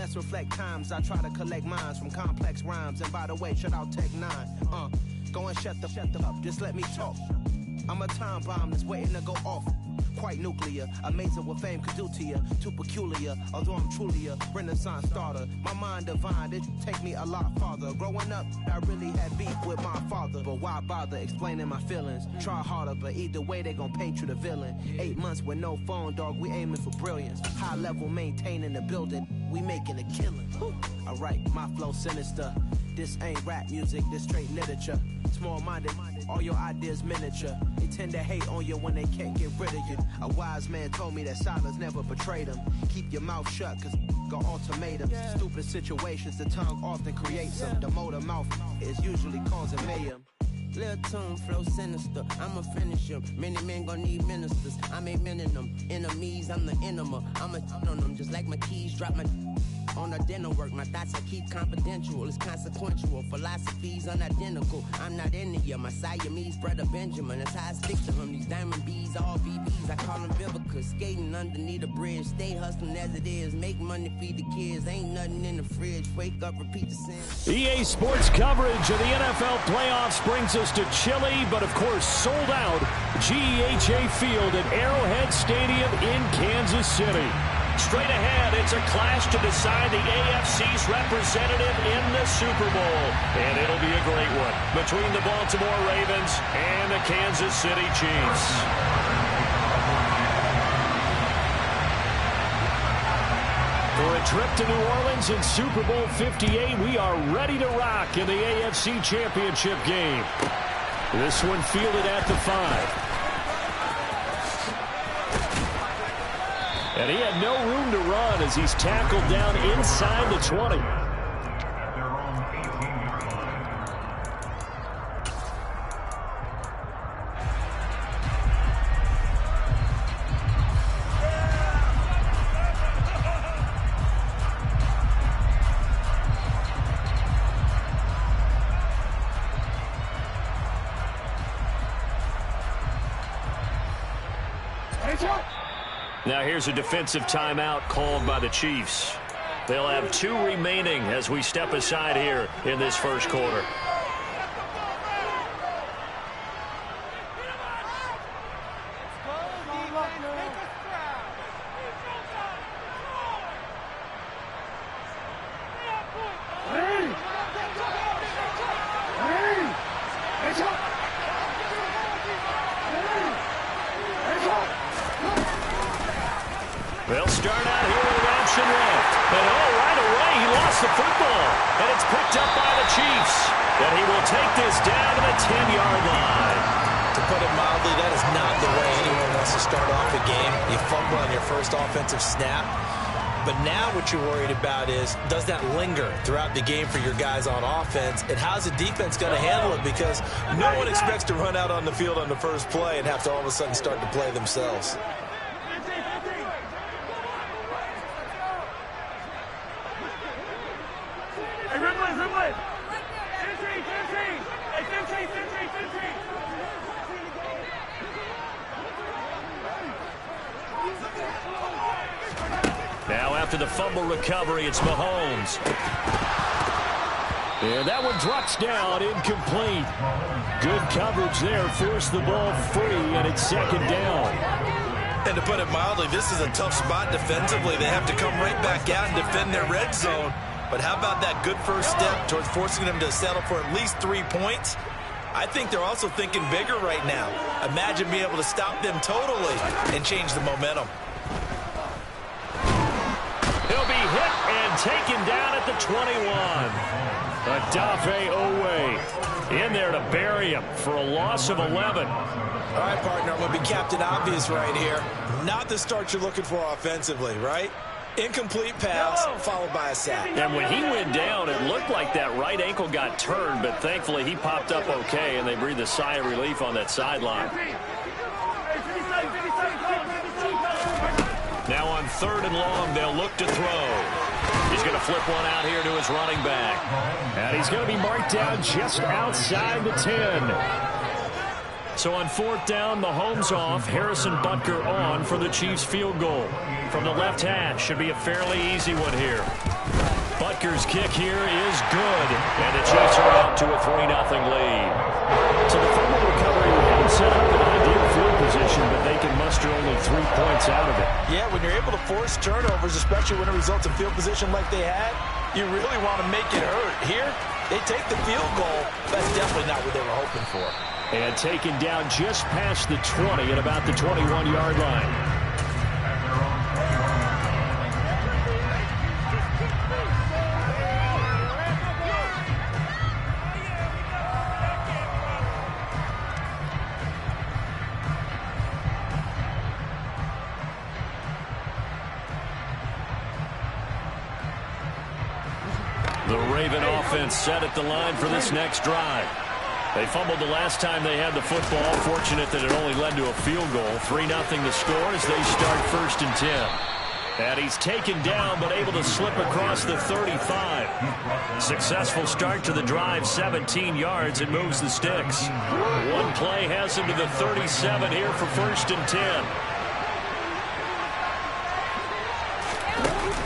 best reflect times. I try to collect minds from complex rhymes. And by the way, shout out Tech 9. Go and shut the up, just let me talk. I'm a time bomb that's waiting to go off. Quite nuclear, amazing what fame could do to you. Too peculiar, although I'm truly a renaissance starter. My mind divine, it take me a lot farther. Growing up, I really had beef with my father. But why bother explaining my feelings? Try harder, but either way they gon' paint you the villain. 8 months with no phone, dog, we aiming for brilliance. High level maintaining the building, we making a killing. Alright, my flow sinister. This ain't rap music, this straight literature. Small-minded, all your ideas miniature. They tend to hate on you when they can't get rid of you. A wise man told me that silence never betrayed him. Keep your mouth shut, cause got ultimatums. Stupid situations, the tongue often creates them. The motor mouth is usually causing mayhem. Lil' tune, flow sinister, I'ma finish him. Many men gon' need ministers, I'm aiming them. Enemies, I'm the enema. I'ma on them, just like my keys, drop my on the dinner work. My thoughts I keep confidential, it's consequential. Philosophies unidentical, I'm not into you. My Siamese brother Benjamin, that's how I stick to him. These diamond bees, all BBs, I call them Vivica. Skating underneath the bridge, stay hustling as it is. Make money, feed the kids, ain't nothing in the fridge. Wake up, repeat the sin. EA Sports coverage of the NFL playoffs brings us to chilly, but of course sold out GEHA Field at Arrowhead Stadium in Kansas City. Straight ahead, it's a clash to decide the AFC's representative in the Super Bowl. And it'll be a great one between the Baltimore Ravens and the Kansas City Chiefs. For a trip to New Orleans in Super Bowl 58, we are ready to rock in the AFC Championship game. This one fielded at the 5. And he had no room to run as he's tackled down inside the 20. Now here's a defensive timeout called by the Chiefs. They'll have 2 remaining as we step aside here in this first quarter. They'll start out here with an option left. And right away, he lost the football. And it's picked up by the Chiefs. And he will take this down to the 10-yard line. To put it mildly, that is not the way anyone wants to start off a game. You fumble on your first offensive snap. But now what you're worried about is, does that linger throughout the game for your guys on offense? And how's the defense going to handle it? Because no one expects to run out on the field on the first play and have to all of a sudden start to play themselves. Now after the fumble recovery, it's Mahomes. And that one drops down, incomplete. Good coverage there, forced the ball free, and it's second down. And to put it mildly, this is a tough spot defensively. They have to come right back out and defend their red zone. But how about that good first step towards forcing them to settle for at least 3 points? I think they're also thinking bigger right now. Imagine being able to stop them totally and change the momentum. He'll be hit and taken down at the 21. Odafe Oweh in there to bury him for a loss of 11. All right, partner, I'm going to be Captain Obvious right here. Not the start you're looking for offensively, right? Incomplete pass followed by a sack. And when he went down, it looked like that right ankle got turned, but thankfully he popped up okay, and they breathed a sigh of relief on that sideline. Now on 3rd and long, they'll look to throw. He's going to flip one out here to his running back. And he's going to be marked down just outside the 10. So on 4th down, Mahomes off, Harrison Butker on for the Chiefs field goal. From the left hash, should be a fairly easy one here. Butker's kick here is good, and the Chiefs are out to a 3-0 lead. So the fumble recovery hadn't set up an ideal field position, but they can muster only 3 points out of it. Yeah, when you're able to force turnovers, especially when it results in field position like they had, you really want to make it hurt. Here, they take the field goal. That's definitely not what they were hoping for. And taken down just past the 20 at about the 21-yard line. The Raven offense set at the line for this next drive. They fumbled the last time they had the football. Fortunate that it only led to a field goal. 3-0 the score as they start 1st and 10. And he's taken down but able to slip across the 35. Successful start to the drive, 17 yards, and moves the sticks. One play has him to the 37 here for 1st and 10.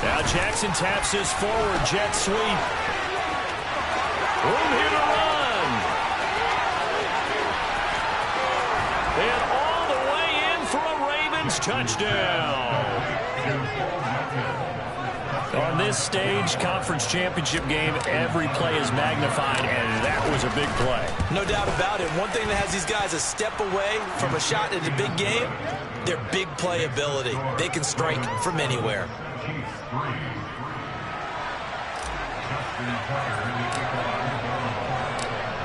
Now Jackson taps his forward jet sweep. Room here to run. And all the way in for a Ravens touchdown. On this stage, conference championship game, every play is magnified, and that was a big play. No doubt about it. One thing that has these guys a step away from a shot at a big game, their big play ability. They can strike from anywhere.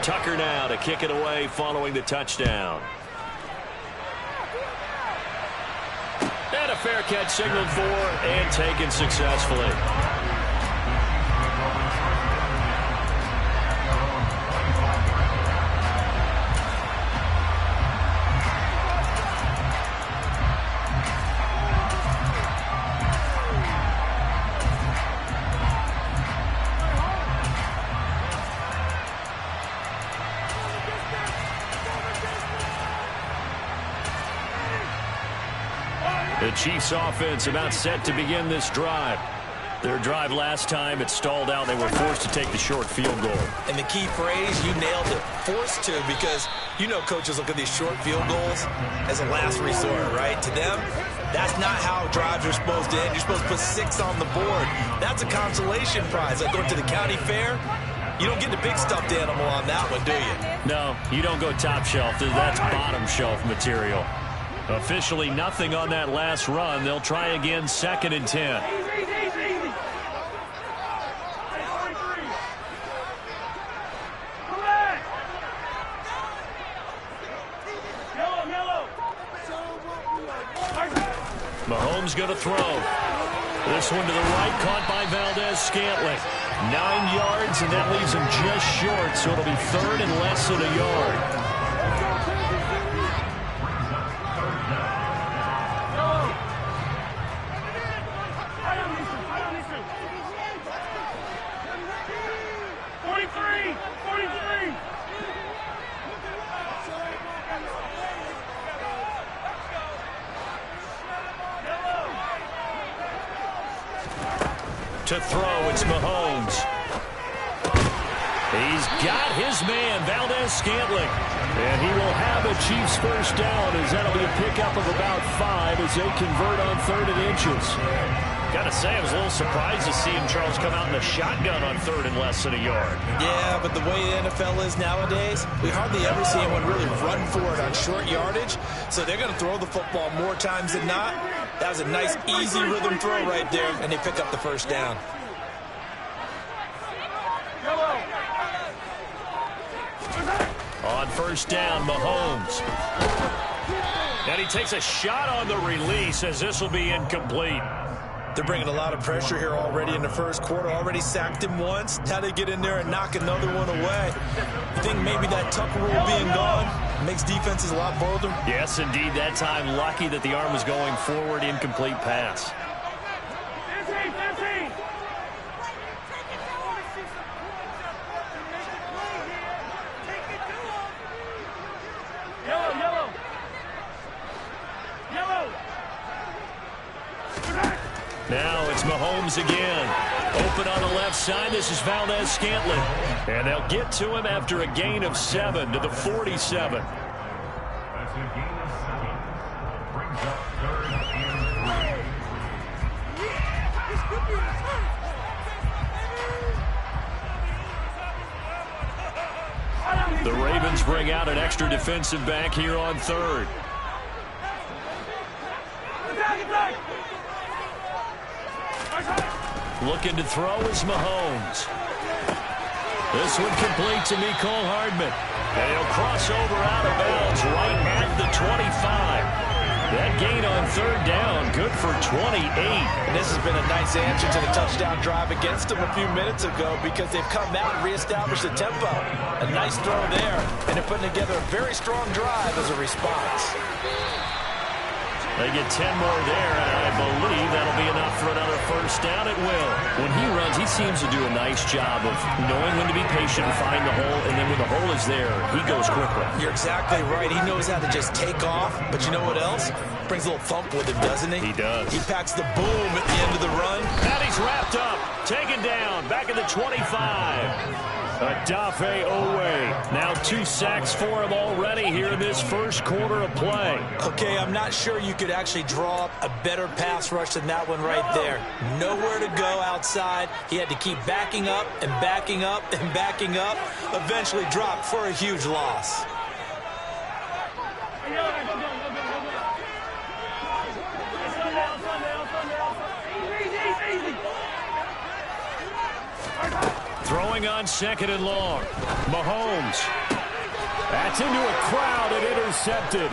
Tucker now to kick it away following the touchdown. And a fair catch signaled for and taken successfully. The Chiefs offense about set to begin this drive. Their drive last time, it stalled out. They were forced to take the short field goal. And the key phrase, you nailed it, forced to, because you know coaches look at these short field goals as a last resort, right? To them, that's not how drives are supposed to end. You're supposed to put 6 on the board. That's a consolation prize. Like going to the county fair, you don't get the big stuffed animal on that one, do you? No, you don't go top shelf. That's bottom shelf material. Officially nothing on that last run. They'll try again 2nd and 10. Mahomes going to throw. This one to the right, caught by Valdez-Scantling. 9 yards, and that leaves him just short, so it'll be 3rd and less than a yard. To throw, it's Mahomes. He's got his man, Valdez-Scantling. And he will have a Chiefs first down, as that'll be a pickup of about 5 as they convert on 3rd and inches. Gotta say, I was a little surprised to see him, Charles, come out in a shotgun on 3rd and less than a yard. Yeah, but the way the NFL is nowadays, we hardly ever see anyone really run for it on short yardage. So they're going to throw the football more times than not. That was a nice, easy rhythm throw right there, and they pick up the first down. On first down, Mahomes. And he takes a shot on the release as this will be incomplete. They're bringing a lot of pressure here already in the first quarter. Already sacked him once. How they get in there and knock another one away. I think maybe that Tucker rule being gone makes defenses a lot bolder. Yes, indeed. That time, lucky that the arm was going forward. Incomplete pass. comes again. Open on the left side. This is Valdez-Scantling. And they'll get to him after a gain of 7 to the 47. That's a gain of 7. Brings up 3rd and 3. The Ravens bring out an extra defensive back here on 3rd. Looking to throw is Mahomes. This one complete to Mecole Hardman. And he'll cross over out of bounds right at the 25. That gain on 3rd down, good for 28. And this has been a nice answer to the touchdown drive against them a few minutes ago because they've come out and reestablished the tempo. A nice throw there, and they're putting together a very strong drive as a response. They get 10 more there, and I believe that'll be enough for another first down. It will. When he runs, he seems to do a nice job of knowing when to be patient and find the hole, and then when the hole is there, he goes quickly. You're exactly right. He knows how to just take off, but you know what else? Brings a little thump with him, doesn't he? He does. He packs the boom at the end of the run. And he's wrapped up, taken down, back at the 25. Odafe Oweh. Now 2 sacks for him already here in this first quarter of play. Okay, I'm not sure you could actually draw up a better pass rush than that one right there. Nowhere to go outside. He had to keep backing up and backing up and backing up. Eventually dropped for a huge loss. Throwing on 2nd and long. Mahomes. That's into a crowd and intercepted.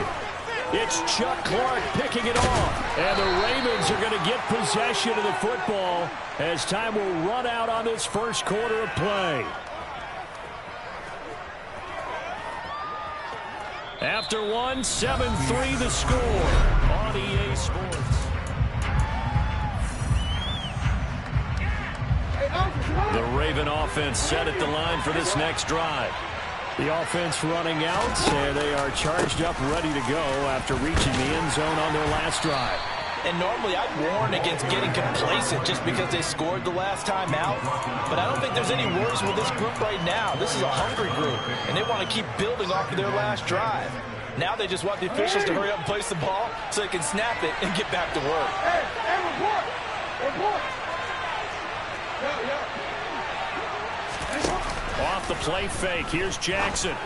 It's Chuck Clark picking it off. And the Ravens are going to get possession of the football as time will run out on this first quarter of play. After 1, 7-3 the score on EA Sports. The Raven offense set at the line for this next drive. The offense running out, and they are charged up, ready to go after reaching the end zone on their last drive. And normally I'd warn against getting complacent just because they scored the last time out. But I don't think there's any worries with this group right now. This is a hungry group, and they want to keep building off of their last drive. Now they just want the officials to hurry up and place the ball so they can snap it and get back to work. Hey, report! Report! Off the play fake, here's Jackson.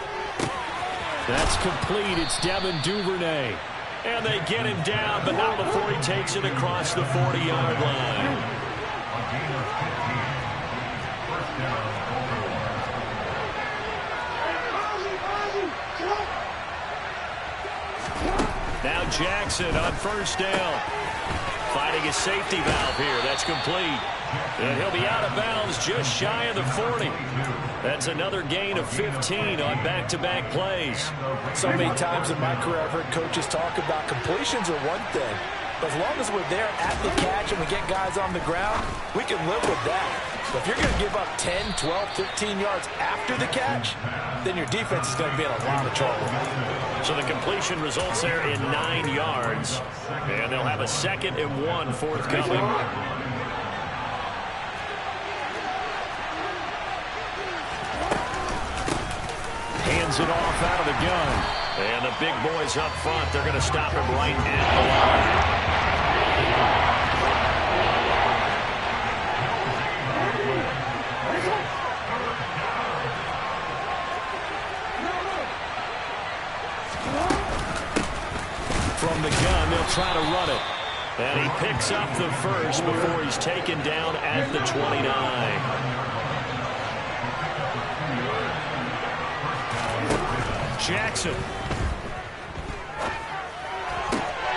That's complete, it's Devin Duvernay. And they get him down, but not before he takes it across the 40-yard line. Now Jackson on first down. Finding his safety valve here. That's complete. And he'll be out of bounds just shy of the 40. That's another gain of 15 on back-to-back plays. So many times in my career I've heard coaches talk about completions are one thing. But as long as we're there at the catch and we get guys on the ground, we can live with that. But if you're going to give up 10, 12, 15 yards after the catch, then your defense is going to be in a lot of trouble. So the completion results there in 9 yards. And they'll have a 2nd and 1 forthcoming. Hands it off out of the gun. And the big boys up front, they're going to stop him right at the line. From the gun, they'll try to run it. And he picks up the first before he's taken down at the 29. Jackson.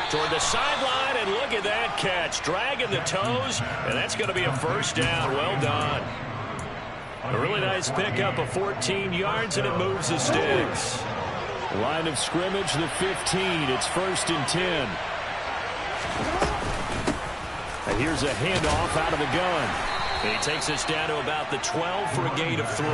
Toward the sideline, and look at that catch. Dragging the toes, and that's going to be a first down. Well done. A really nice pickup of 14 yards, and it moves the sticks. Line of scrimmage, the 15. It's 1st and 10. And here's a handoff out of the gun. And he takes us down to about the 12 for a gain of 3.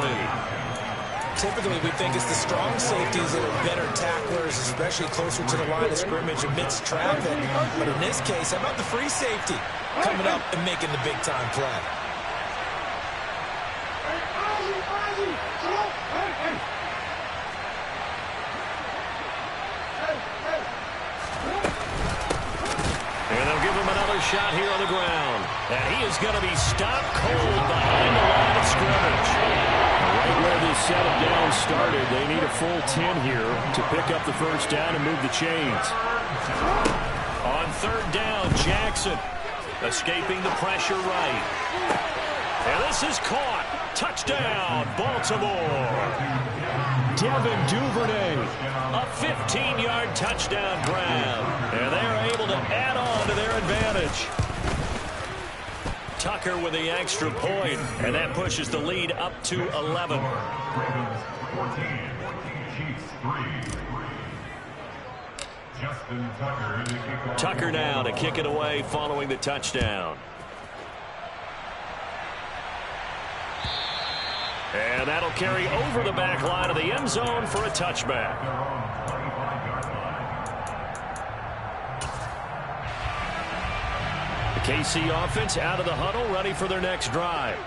typically we think it's the strong safeties that are better tacklers, especially closer to the line of scrimmage amidst traffic. But in this case, how about the free safety coming up and making the big-time play? And they'll give him another shot here on the ground. And he is going to be stopped cold behind the line of scrimmage. Right where this set of downs started, they need a full 10 here to pick up the first down and move the chains. On third down, Jackson escaping the pressure right. And this is caught. Touchdown, Baltimore. Devin Duvernay, a 15-yard touchdown grab. And they're able to add on to their advantage. Tucker with the extra point, and that pushes the lead up to 11. Ravens 14, Chiefs 3. Justin Tucker to kick off. Tucker now to kick it away following the touchdown. And that'll carry over the back line of the end zone for a touchback. The KC offense out of the huddle, ready for their next drive.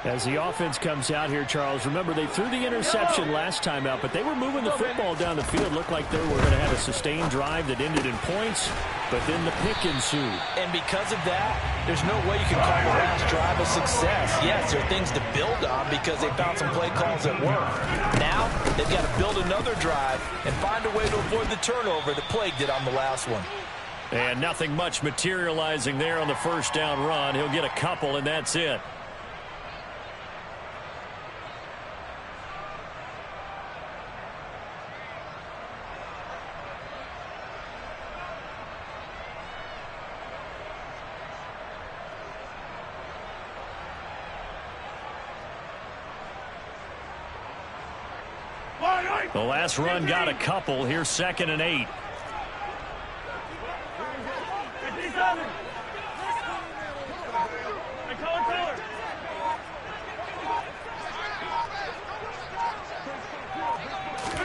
As the offense comes out here, Charles, remember they threw the interception last time out, but they were moving the football down the field. Looked like they were going to have a sustained drive that ended in points, but then the pick ensued. And because of that, there's no way you can call the last drive a success. Yes, there are things to build on because they found some play calls that work. Now, they've got to build another drive and find a way to avoid the turnover that plagued it on the last one. And nothing much materializing there on the first down run. He'll get a couple, and that's it. The last run got a couple. Here's 2nd and 8.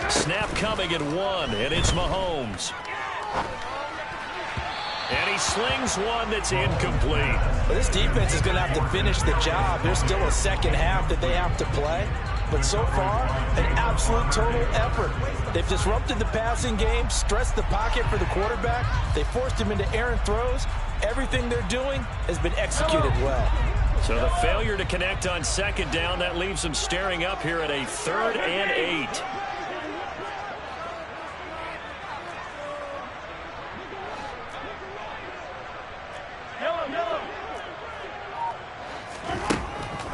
Snap coming at 1, and it's Mahomes. And he slings one that's incomplete. Well, this defense is going to have to finish the job. There's still a second half that they have to play. But so far, an absolute total effort. They've disrupted the passing game, stressed the pocket for the quarterback. They forced him into errant throws. Everything they're doing has been executed well. So the failure to connect on 2nd down, that leaves them staring up here at a 3rd and 8.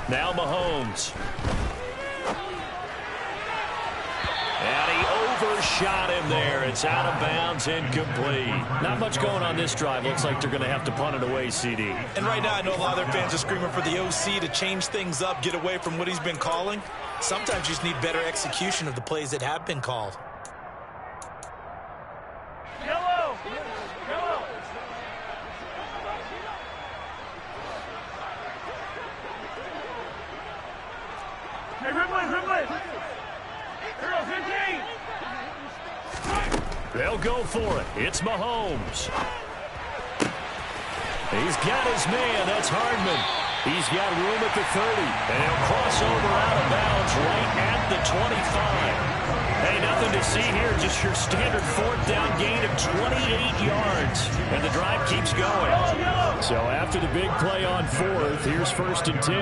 Now Mahomes. And he overshot him there. It's out of bounds, incomplete. Not much going on this drive. Looks like they're going to have to punt it away, CD. And right now I know a lot of their fans are screaming for the OC to change things up, get away from what he's been calling. Sometimes you just need better execution of the plays that have been called. They'll go for it. It's Mahomes. He's got his man. That's Hardman. He's got room at the 30. And he'll cross over out of bounds right at the 25. Hey, nothing to see here. Just your standard 4th down gain of 28 yards. And the drive keeps going. So after the big play on 4th, here's 1st and 10.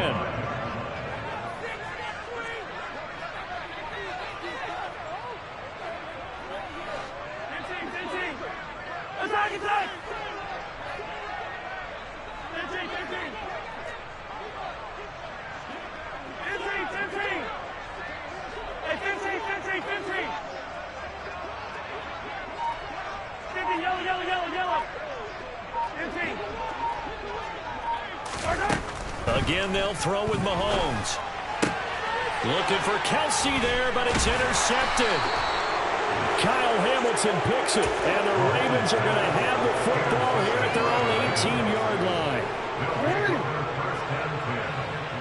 Again, they'll throw with Mahomes. Looking for Kelsey there, but it's intercepted. Kyle Hamilton picks it, and the Ravens are going to have the football here at their own 18-yard line.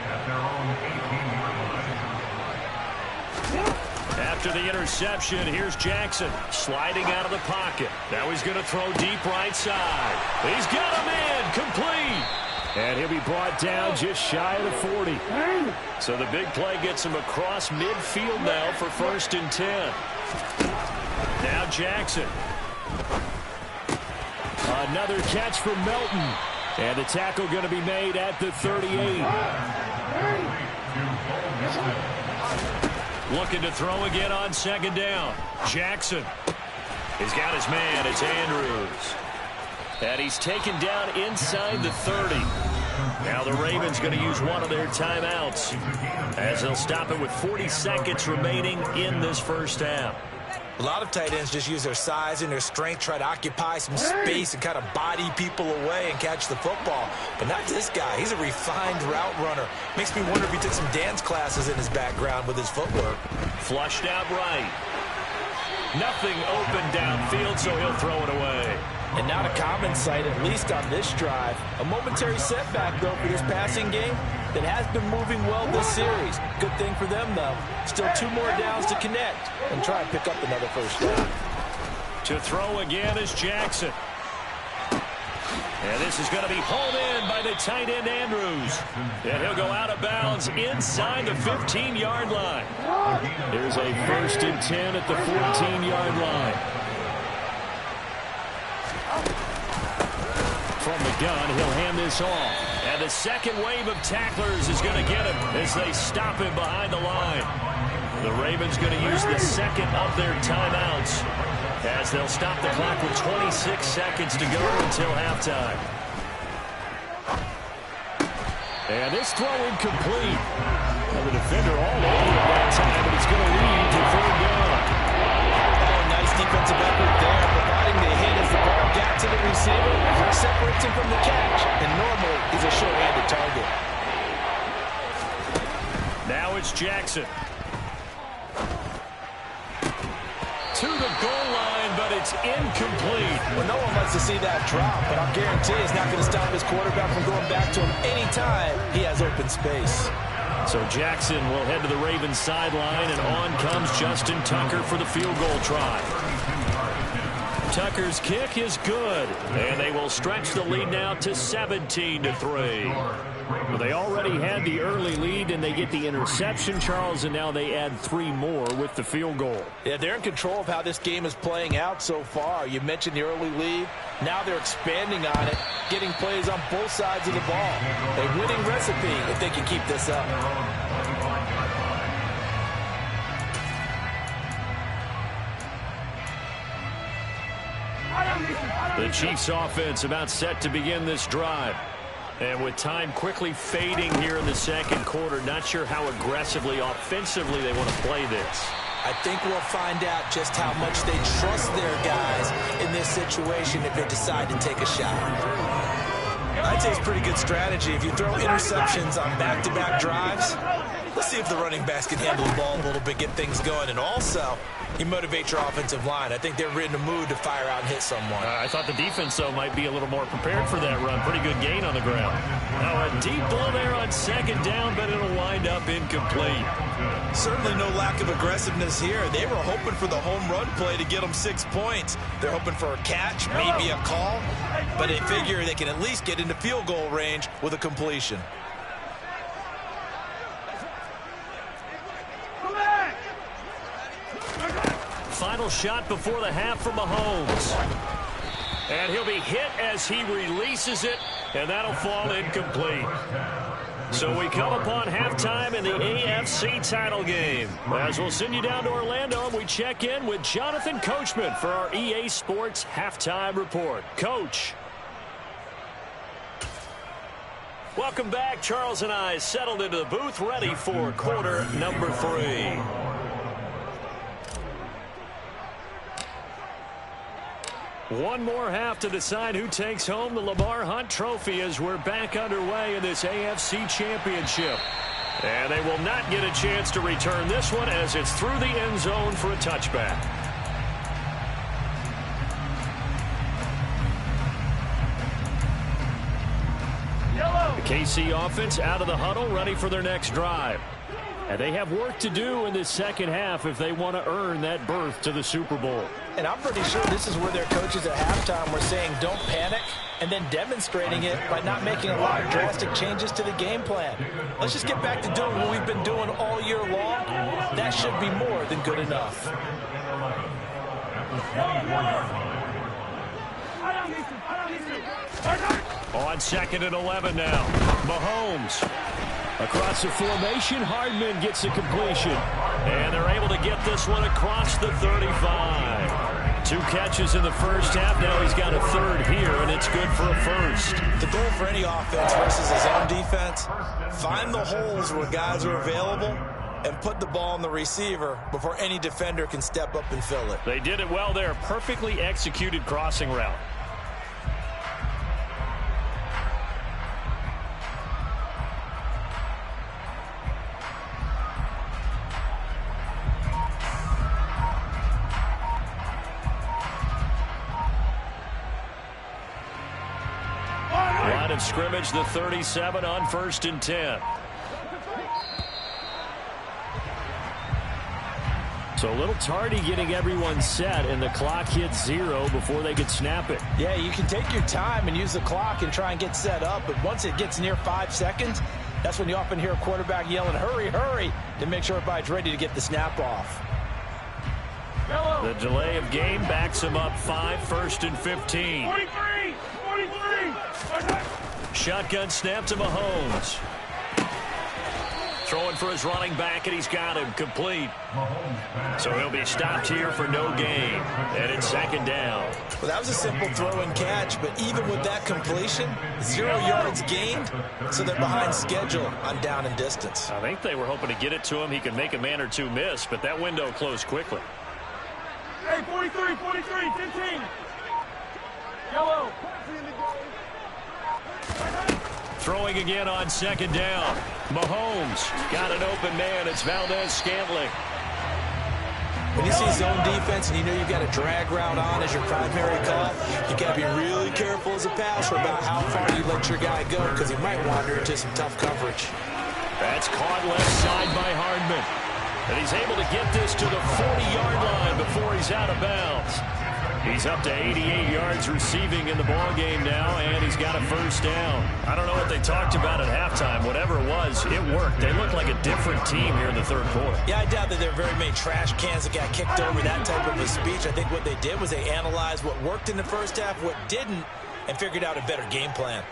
At their own 18-yard line. after the interception. Here's Jackson sliding out of the pocket. Now he's going to throw deep right side. He's got a man complete. And he'll be brought down just shy of the 40. So the big play gets him across midfield now for 1st and 10. Now Jackson. Another catch from Melton. And the tackle going to be made at the 38. Looking to throw again on 2nd down. Jackson. He's got his man. It's Andrews. And he's taken down inside the 30. Now the Ravens going to use one of their timeouts as they'll stop it with 40 seconds remaining in this first half. A lot of tight ends just use their size and their strength, try to occupy some space and kind of body people away and catch the football. But not this guy. He's a refined route runner. Makes me wonder if he took some dance classes in his background with his footwork. Flushed out right. Nothing open downfield, so he'll throw it away. And not a common sight, at least on this drive. A momentary setback, though, for this passing game that has been moving well this series. Good thing for them, though. Still 2 more downs to connect and try and pick up another first down. To throw again is Jackson. And this is going to be hauled in by the tight end Andrews. And he'll go out of bounds inside the 15-yard line. There's a 1st and 10 at the 14-yard line. From the gun, he'll hand this off. And the second wave of tacklers is going to get him as they stop him behind the line. The Ravens going to use the second of their timeouts as they'll stop the clock with 26 seconds to go until halftime. And this throw incomplete. And the defender all over it that time, but it's going to lead to 3rd down. Oh, nice defensive effort there, providing the hit as the ball got to the receiver, separates him from the catch, and normally he's a short-handed target. Now it's Jackson. To the goal line, but it's incomplete. Well, no one likes to see that drop, but I'll guarantee it's not going to stop his quarterback from going back to him anytime he has open space. So Jackson will head to the Ravens sideline, and on comes Justin Tucker for the field goal try. Tucker's kick is good, and they will stretch the lead now to 17-3. Well, they already had the early lead, and they get the interception, Charles, and now they add 3 more with the field goal. Yeah, they're in control of how this game is playing out so far. You mentioned the early lead. Now they're expanding on it, getting plays on both sides of the ball. A winning recipe if they can keep this up. The Chiefs offense about set to begin this drive. And with time quickly fading here in the second quarter, not sure how aggressively, offensively they want to play this. I think we'll find out just how much they trust their guys in this situation if they decide to take a shot. I'd say it's pretty good strategy. If you throw interceptions on back-to-back drives, let's see if the running backs can handle the ball a little bit, get things going. And also, you motivate your offensive line. I think they're in the mood to fire out and hit someone. I thought the defense, though, might be a little more prepared for that run. Pretty good gain on the ground. Now a deep ball there on 2nd down, but it'll wind up incomplete. Certainly no lack of aggressiveness here. They were hoping for the home run play to get them 6 points. They're hoping for a catch, maybe a call, but they figure they can at least get into field goal range with a completion. Final shot before the half from Mahomes. And he'll be hit as he releases it, and that'll fall incomplete. So we come upon halftime in the AFC title game. As we'll send you down to Orlando, and we check in with Jonathan Coachman for our EA Sports Halftime Report. Coach. Welcome back. Charles and I settled into the booth, ready for quarter number 3. One more half to decide who takes home the Lamar Hunt Trophy as we're back underway in this AFC Championship. And they will not get a chance to return this one as it's through the end zone for a touchback. The KC offense out of the huddle, ready for their next drive. And they have work to do in this second half if they want to earn that berth to the Super Bowl. And I'm pretty sure this is where their coaches at halftime were saying don't panic, and then demonstrating it by not making a lot of drastic changes to the game plan. Let's just get back to doing what we've been doing all year long. That should be more than good enough. On 2nd and 11 now. Mahomes. Across the formation, Hardman gets a completion. And they're able to get this one across the 35. 2 catches in the first half. Now he's got a third here, and it's good for a first. The goal for any offense versus his own defense, find the holes where guys are available and put the ball on the receiver before any defender can step up and fill it. They did it well there. Perfectly executed crossing route. Line of scrimmage, the 37 on 1st and 10. So a little tardy getting everyone set, and the clock hits 0 before they could snap it. Yeah, you can take your time and use the clock and try and get set up, but once it gets near 5 seconds, that's when you often hear a quarterback yelling, hurry, hurry, to make sure everybody's ready to get the snap off. The delay of game backs him up 5, 1st and 15. 43! Shotgun snap to Mahomes. Throwing for his running back, and he's got him complete. So he'll be stopped here for no gain. And it's 2nd down. Well, that was a simple throw and catch, but even with that completion, 0 yards gained, so they're behind schedule on down and distance. I think they were hoping to get it to him. He could make a man or two miss, but that window closed quickly. Hey, 43, 15. Yellow. Throwing again on 2nd down. Mahomes got an open man. It's Valdez-Scantling. When you see zone defense and you know you've got a drag route on as your primary call, you got to be really careful as a passer about how far you let your guy go, because he might wander into some tough coverage. That's caught left side by Hardman. And he's able to get this to the 40-yard line before he's out of bounds. He's up to 88 yards receiving in the ballgame now, and he's got a first down. I don't know what they talked about at halftime. Whatever it was, it worked. They look like a different team here in the third quarter. Yeah, I doubt that there are very many trash cans that got kicked over that type of a speech. I think what they did was they analyzed what worked in the first half, what didn't, and figured out a better game plan.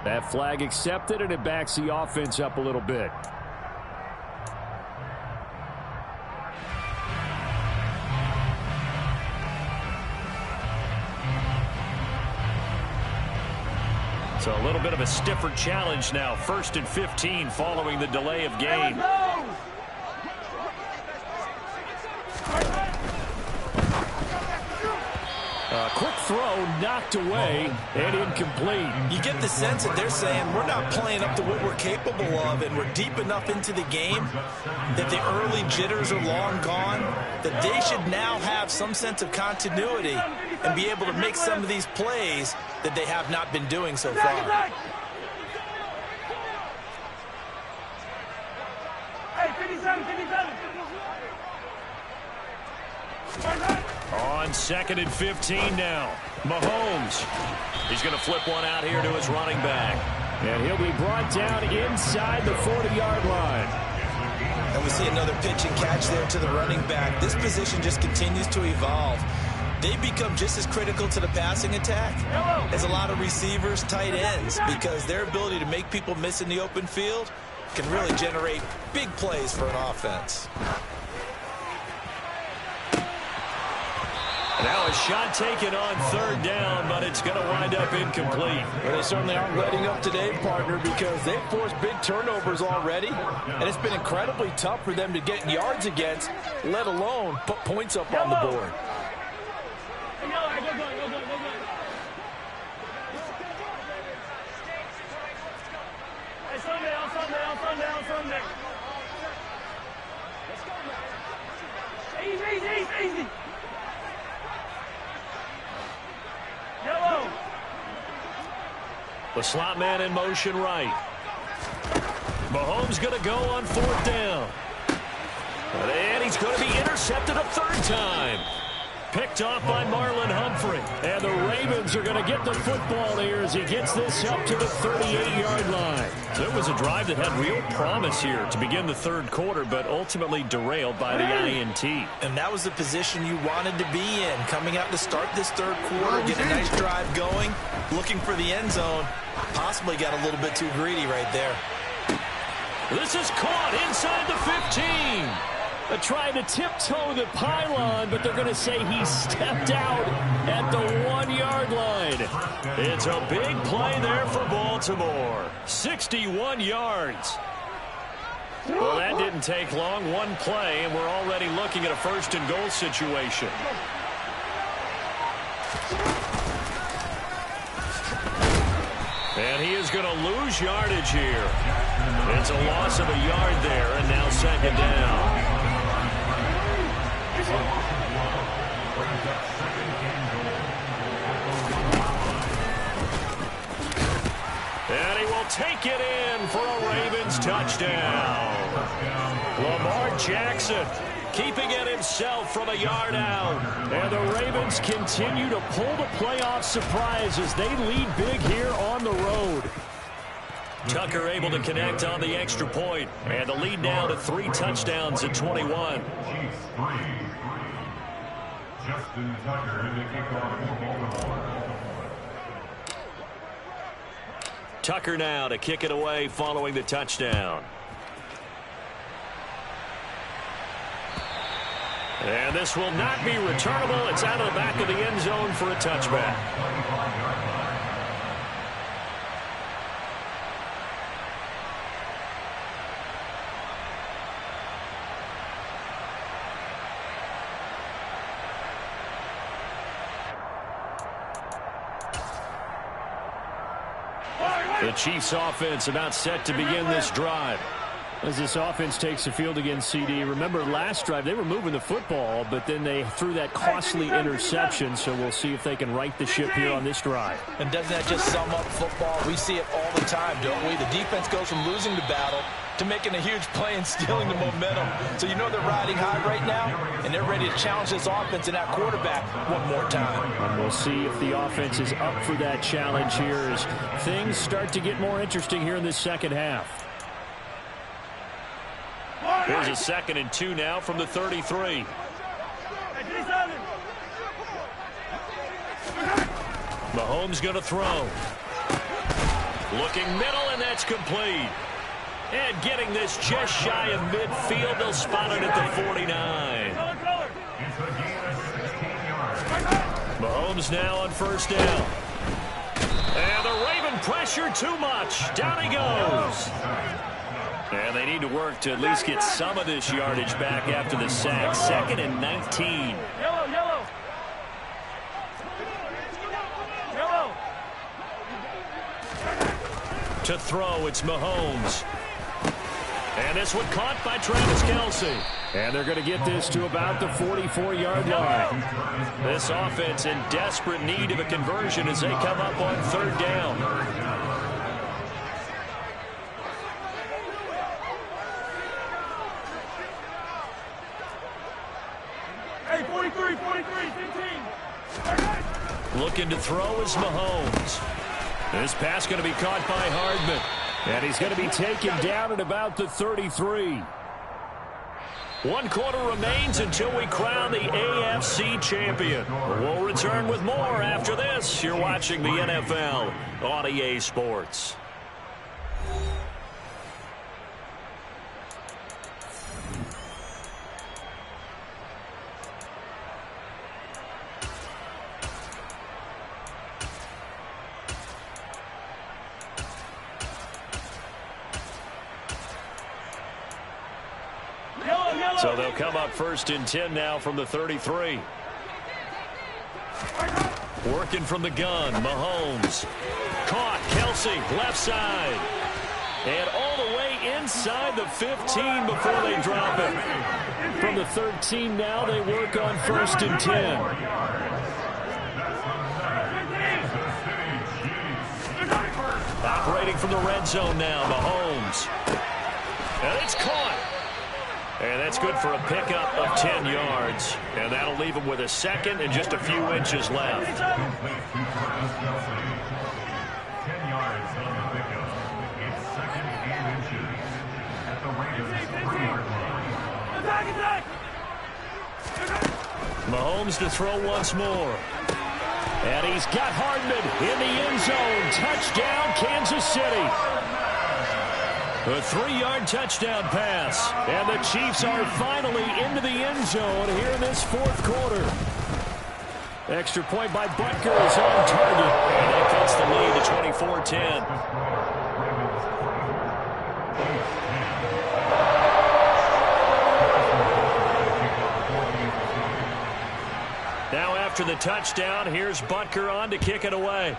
That flag accepted, and it backs the offense up a little bit. So a little bit of a stiffer challenge now. 1st and 15 following the delay of game. Quick throw knocked away and incomplete. You get the sense that they're saying we're not playing up to what we're capable of, and we're deep enough into the game that the early jitters are long gone, that they should now have some sense of continuity and be able to make some of these plays that they have not been doing so far. Hey, 57. On 2nd and 15 now. Mahomes. He's going to flip one out here to his running back. And he'll be brought down inside the 40-yard line. And we see another pitch and catch there to the running back. This position just continues to evolve. They become just as critical to the passing attack as a lot of receivers, tight ends, because their ability to make people miss in the open field can really generate big plays for an offense. Now a shot taken on 3rd down, but it's going to wind up incomplete. Well, they certainly aren't letting up today, partner, because they've forced big turnovers already, and it's been incredibly tough for them to get yards against, let alone put points up on the board. him there. Easy. Yellow. The slot man in motion right. Mahomes going to go on 4th down. And he's going to be intercepted a 3rd time. Picked off by Marlon Humphrey. And the Ravens are going to get the football here as he gets this up to the 38-yard line. So it was a drive that had real promise here to begin the 3rd quarter, but ultimately derailed by the INT. And that was the position you wanted to be in. Coming out to start this 3rd quarter, get a nice drive going, looking for the end zone. Possibly got a little bit too greedy right there. This is caught inside the 15. Trying to tiptoe the pylon, but they're going to say he stepped out at the 1-yard line. It's a big play there for Baltimore. 61 yards. Well, that didn't take long. One play, and we're already looking at a 1st and goal situation. And he is going to lose yardage here. It's a loss of a yard there, and now 2nd down. And he will take it in for a Ravens touchdown. Lamar Jackson keeping it himself from a yard out. And the Ravens continue to pull the playoff surprise as they lead big here on the road. Tucker able to connect on the extra point. And the lead now to 3 touchdowns at 21. Justin Tucker, the kickoff for Baltimore. Tucker now to kick it away following the touchdown. And this will not be returnable. It's out of the back of the end zone for a touchback. The Chiefs offense about set to begin this drive. As this offense takes the field against CD, remember last drive they were moving the football, but then they threw that costly interception, so we'll see if they can right the ship here on this drive. And doesn't that just sum up football? We see it all the time, don't we? The defense goes from losing the battle to making a huge play and stealing the momentum. So you know they're riding high right now, and they're ready to challenge this offense and that quarterback one more time. And we'll see if the offense is up for that challenge here as things start to get more interesting here in this 2nd half. Here's a 2nd and 2 now from the 33. Mahomes going to throw. Looking middle, and that's complete. And getting this just shy of midfield. They'll spot it at the 49. Mahomes now on 1st down. And the Raven pressure too much. Down he goes. And they need to work to at least get some of this yardage back after the sack. 2nd and 19. Yellow. To throw, it's Mahomes. And this one caught by Travis Kelce. And they're going to get this to about the 44-yard line. This offense in desperate need of a conversion as they come up on 3rd down. Hey, 43, 15. Looking to throw is Mahomes. This pass going to be caught by Hardman. And he's going to be taken down at about the 33. 1 quarter remains until we crown the AFC champion. We'll return with more after this. You're watching the NFL on EA Sports. So they'll come up 1st and 10 now from the 33. Working from the gun, Mahomes. Caught, Kelce, left side. And all the way inside the 15 before they drop it. From the 13 now, they work on 1st and 10. Operating from the red zone now, Mahomes. And it's caught. And that's good for a pickup of 10 yards. And that'll leave him with a second and just a few inches left. 10 yards on the pickup. It's 2nd and inches at the Raiders' 3-yard line. Mahomes to throw once more. And he's got Hardman in the end zone. Touchdown, Kansas City. A 3-yard touchdown pass. And the Chiefs are finally into the end zone here in this 4th quarter. Extra point by Butker is on target. And that cuts the lead to 24-10. Now after the touchdown, here's Butker on to kick it away.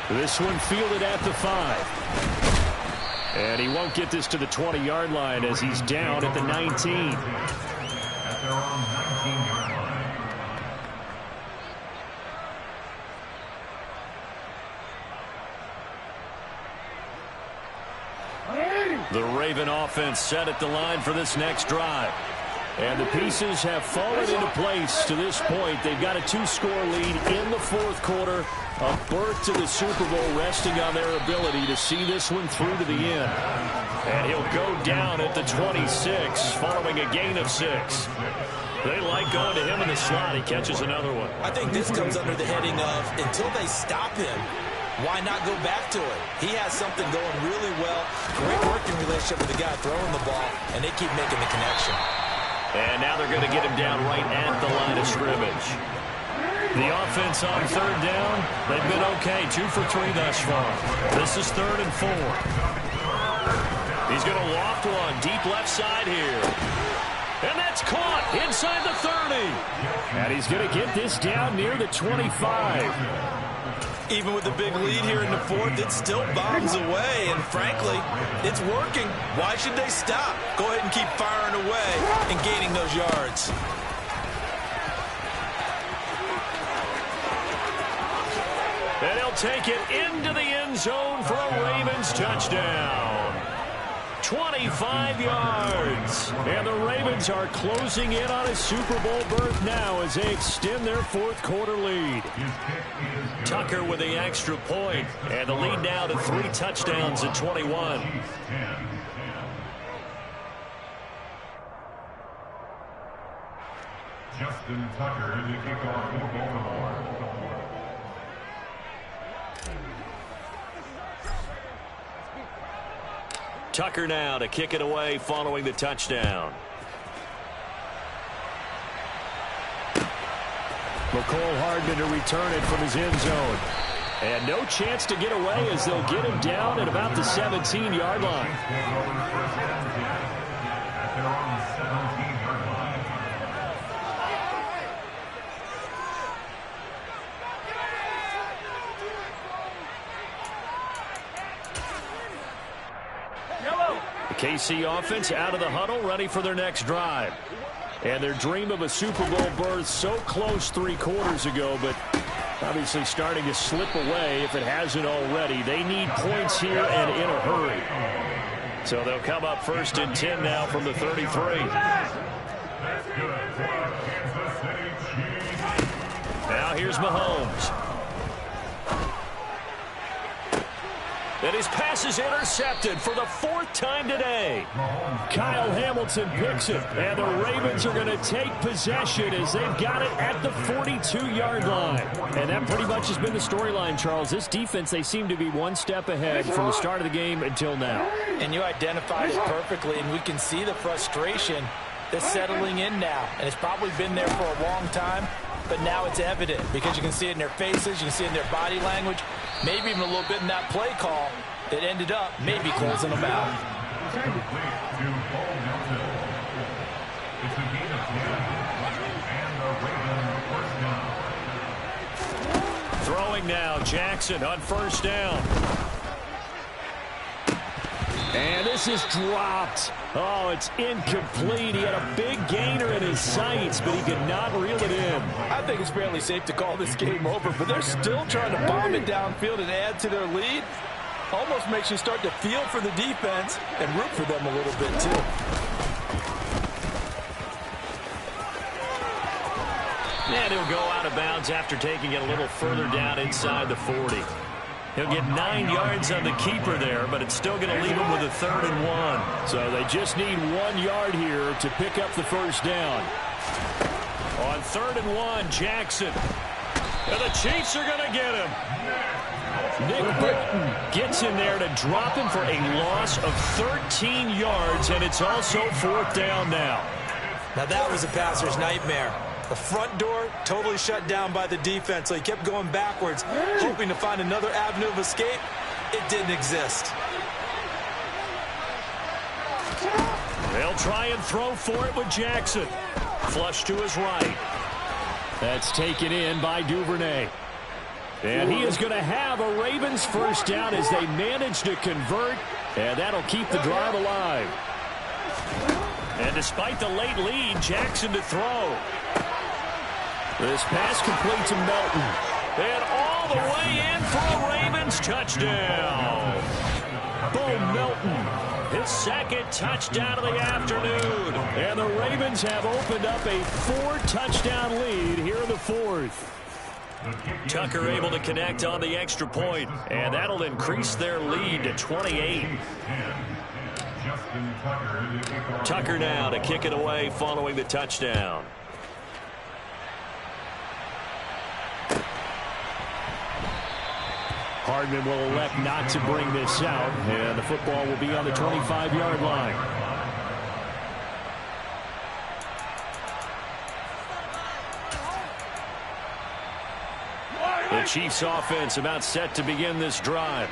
This one fielded at the 5. And he won't get this to the 20-yard line as he's down at the 19. At their own 19-yard line. The Raven offense set at the line for this next drive. And the pieces have fallen into place to this point. They've got a 2-score lead in the 4th quarter. A berth to the Super Bowl resting on their ability to see this one through to the end. And he'll go down at the 26 following a gain of 6. They like going to him in the slot. He catches another one. I think this comes under the heading of until they stop him, why not go back to it? He has something going really well. Great working relationship with the guy throwing the ball, and they keep making the connection. And now they're going to get him down right at the line of scrimmage. The offense on 3rd down, they've been okay. 2 for 3 thus far. This is 3rd and 4. He's going to loft one deep left side here. And that's caught inside the 30. And he's going to get this down near the 25. Even with the big lead here in the 4th, it still bombs away. And frankly, it's working. Why should they stop? Go ahead and keep firing away and gaining those yards. And he'll take it into the end zone for a Ravens touchdown. 25 yards. And the Ravens are closing in on a Super Bowl berth now as they extend their 4th quarter lead. Tucker with the extra point. And the lead now to 3 touchdowns at 21. Justin Tucker in the kickoff for Baltimore. Tucker now to kick it away following the touchdown. McCole Hardman to return it from his end zone. And no chance to get away as they'll get him down at about the 17-yard line. At their own 17-yard line. The KC offense out of the huddle, ready for their next drive. And their dream of a Super Bowl berth so close 3 quarters ago, but obviously starting to slip away if it hasn't already. They need points here and in a hurry. So they'll come up 1st and 10 now from the 33. Now here's Mahomes. And his pass is intercepted for the 4th time today. Kyle Hamilton picks it, and the Ravens are going to take possession as they've got it at the 42-yard line. And that pretty much has been the storyline, Charles. This defense, they seem to be one step ahead from the start of the game until now. And you identified it perfectly, and we can see the frustration that's settling in now. And it's probably been there for a long time, but now it's evident because you can see it in their faces, you can see it in their body language, maybe even a little bit in that play call that ended up maybe closing them out. Throwing now, Jackson on first down. And this is dropped. Oh, it's incomplete. He had a big gainer in his sights, but he could not reel it in. I think it's fairly safe to call this game over, but they're still trying to bomb it downfield and add to their lead. Almost makes you start to feel for the defense and root for them a little bit, too. And he'll go out of bounds after taking it a little further down inside the 40. He'll get 9 yards on the keeper there, but it's still going to leave him with a 3rd and 1. So they just need 1 yard here to pick up the first down. On 3rd and 1, Jackson. And the Chiefs are going to get him. Nick Britton gets in there to drop him for a loss of 13 yards, and it's also 4th down now. Now that was a passer's nightmare. The front door totally shut down by the defense, so he kept going backwards, hoping to find another avenue of escape. It didn't exist. They'll try and throw for it with Jackson. Flush to his right. That's taken in by Duvernay. And he is going to have a Ravens first down as they manage to convert, and that'll keep the drive alive. And despite the late lead, Jackson to throw. This pass complete to Melton. And all the way in for a Ravens touchdown. Bo Melton, his 2nd touchdown of the afternoon. And the Ravens have opened up a 4-touchdown lead here in the 4th. Tucker able to connect on the extra point, and that'll increase their lead to 28. Tucker now to kick it away following the touchdown. Hardman will elect not to bring this out, and the football will be on the 25-yard line. The Chiefs offense about set to begin this drive.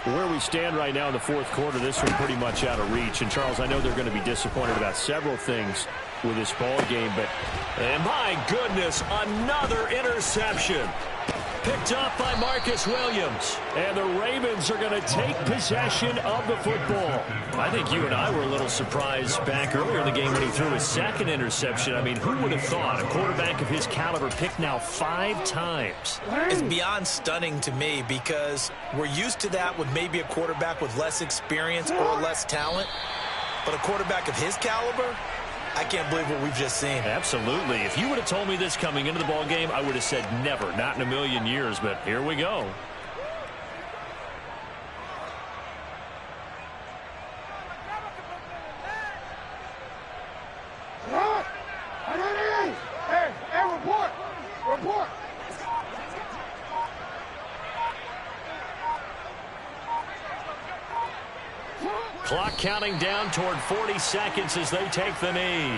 Where we stand right now in the 4th quarter, this one pretty much out of reach. And, Charles, I know they're going to be disappointed about several things with this ball game, but my goodness, another interception. Picked up by Marcus Williams. And the Ravens are going to take possession of the football. I think you and I were a little surprised back earlier in the game when he threw his 2nd interception. I mean, who would have thought a quarterback of his caliber picked now 5 times? It's beyond stunning to me because we're used to that with maybe a quarterback with less experience or less talent. But a quarterback of his caliber, I can't believe what we've just seen. Absolutely. If you would have told me this coming into the ball game, I would have said never, not in a million years, but here we go. Report. Clock counting down toward 40 seconds as they take the knee.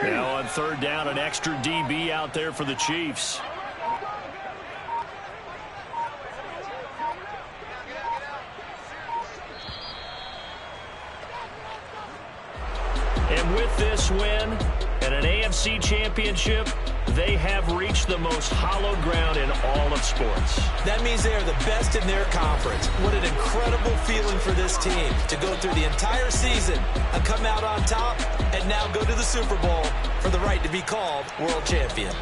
Now on 3rd down, an extra DB out there for the Chiefs. And with this win and an AFC championship, they have reached the most hallowed ground in all of sports. That means they are the best in their conference. What an incredible feeling for this team to go through the entire season and come out on top and now go to the Super Bowl for the right to be called world champion.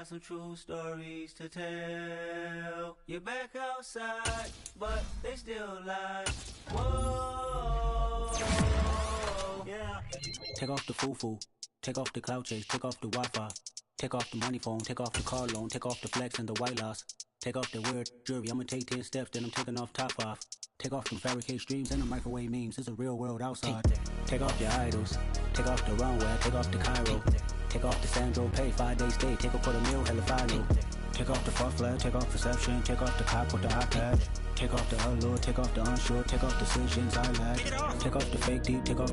Some true stories to tell. You're back outside, but they still lie. Whoa, yeah. Take off the foo-foo, take off the cloud chase, take off the Wi-Fi, take off the money phone, take off the car loan, take off the flex and the white loss, take off the weird jewelry. I'ma take 10 steps, then I'm taking off top 5. Take off them fabricated streams and the microwave memes. It's a real world outside. Take off your idols, take off the runway, take off the Cairo. Take off the Sandro pay, 5-day stay, take a $250,000, hella final. Take off the far flag, take off perception, take off the cop with the iPad. Take off the allure, take off the unsure, take off decisions I lack. Take off the fake deep, take off the